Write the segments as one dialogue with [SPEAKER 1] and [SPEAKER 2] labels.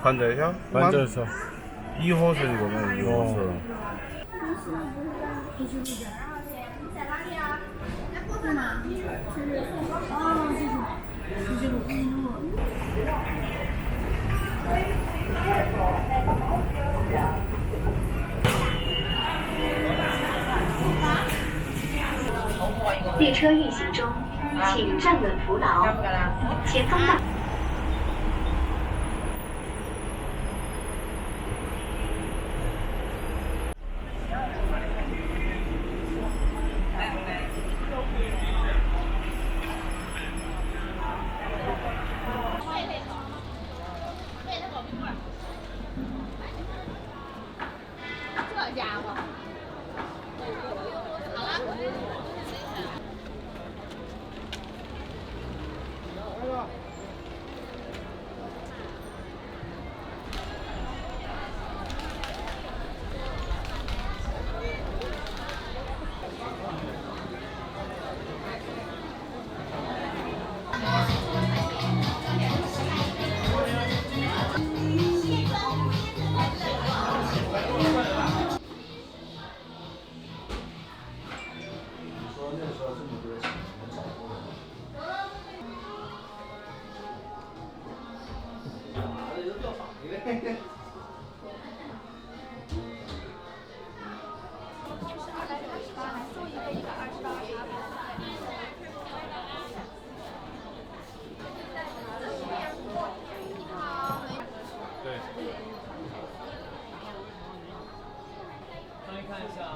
[SPEAKER 1] 反正像
[SPEAKER 2] 反正是
[SPEAKER 1] 一火车的过来，一火车。
[SPEAKER 3] 列车运行中，请站稳扶牢。前方大。
[SPEAKER 4] 这家伙。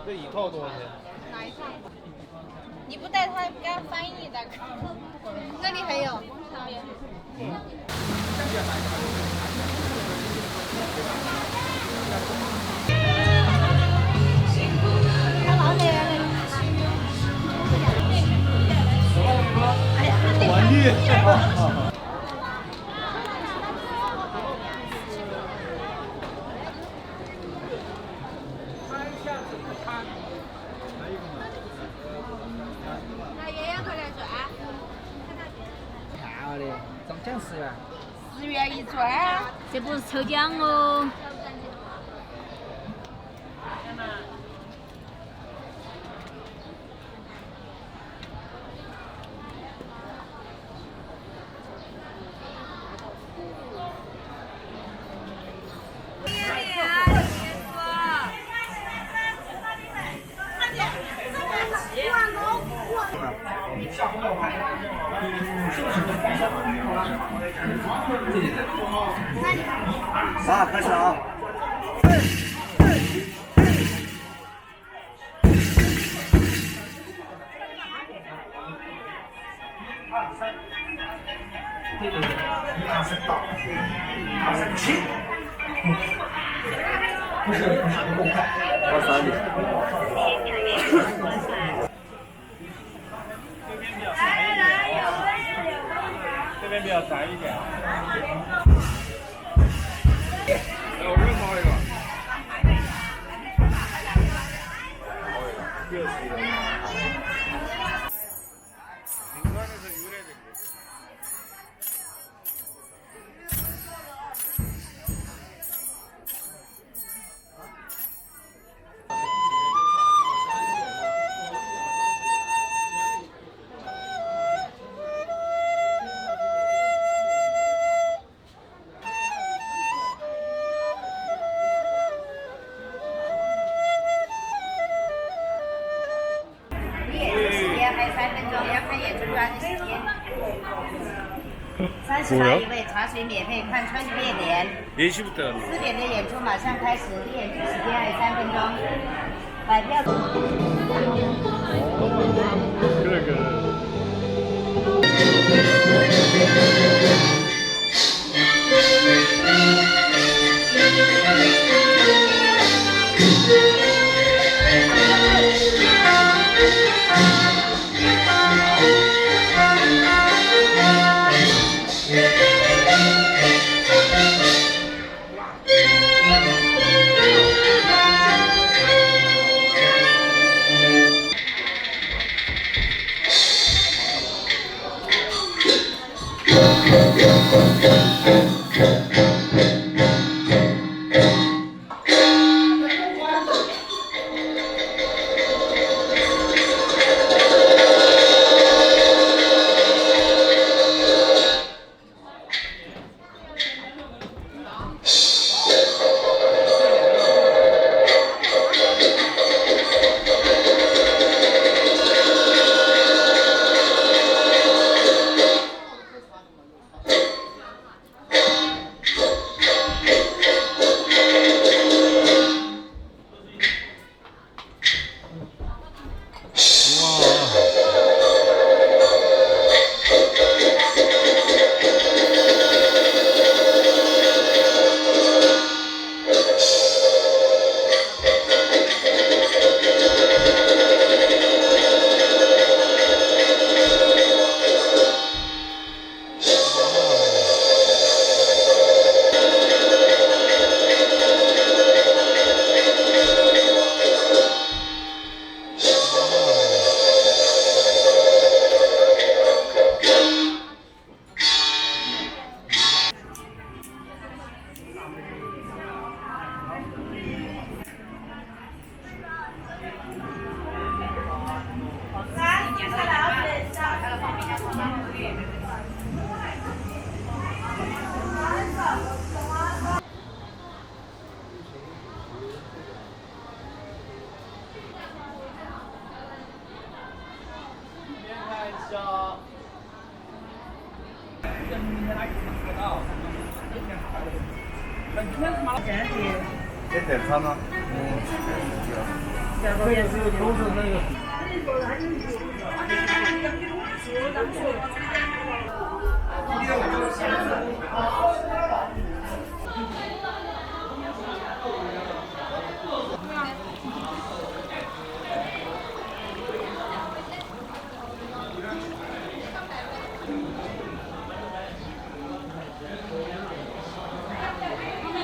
[SPEAKER 1] 这一套多少钱？
[SPEAKER 4] 哪一套？你不带他给他翻译的？那里还有上面。他老奶奶
[SPEAKER 1] 玩具。
[SPEAKER 4] 那爷爷回来转。
[SPEAKER 5] 漂亮，中奖10元。
[SPEAKER 4] 10元一转，
[SPEAKER 6] 这不是抽奖哦。
[SPEAKER 5] 好，开始啊！
[SPEAKER 1] 这边比较窄一点。我这包一个。
[SPEAKER 4] 还有3分钟，要看演出专的时间。30来一位，茶水免费，看川剧练脸。
[SPEAKER 1] 4시부터.
[SPEAKER 4] 4点的演出马上开始，演出时间还有3分钟。买票。
[SPEAKER 1] 그래.
[SPEAKER 5] 先点餐吗？这个是都是那个。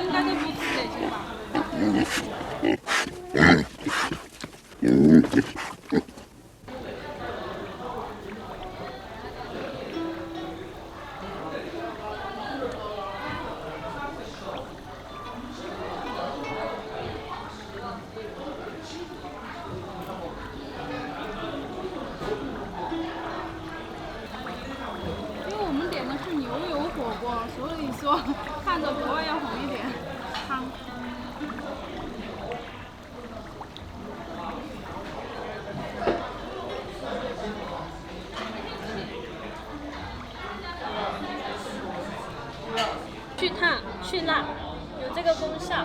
[SPEAKER 4] 应该都不吃这些吧？因为我们点的是牛油火锅，所以说看着口味要红一点。汤。
[SPEAKER 6] 去烫去辣，有这个功效。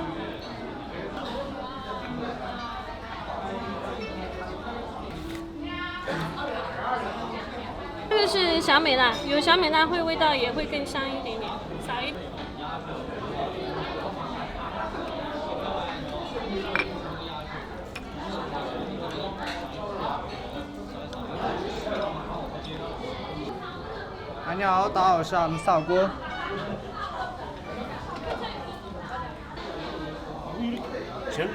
[SPEAKER 6] 这个是小美辣，有小美辣会味道也会更香一点点，少一点。
[SPEAKER 5] 你好，大家好，我是俺们砂锅。行。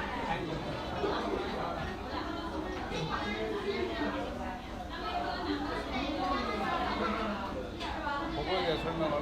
[SPEAKER 1] 火锅也是那个。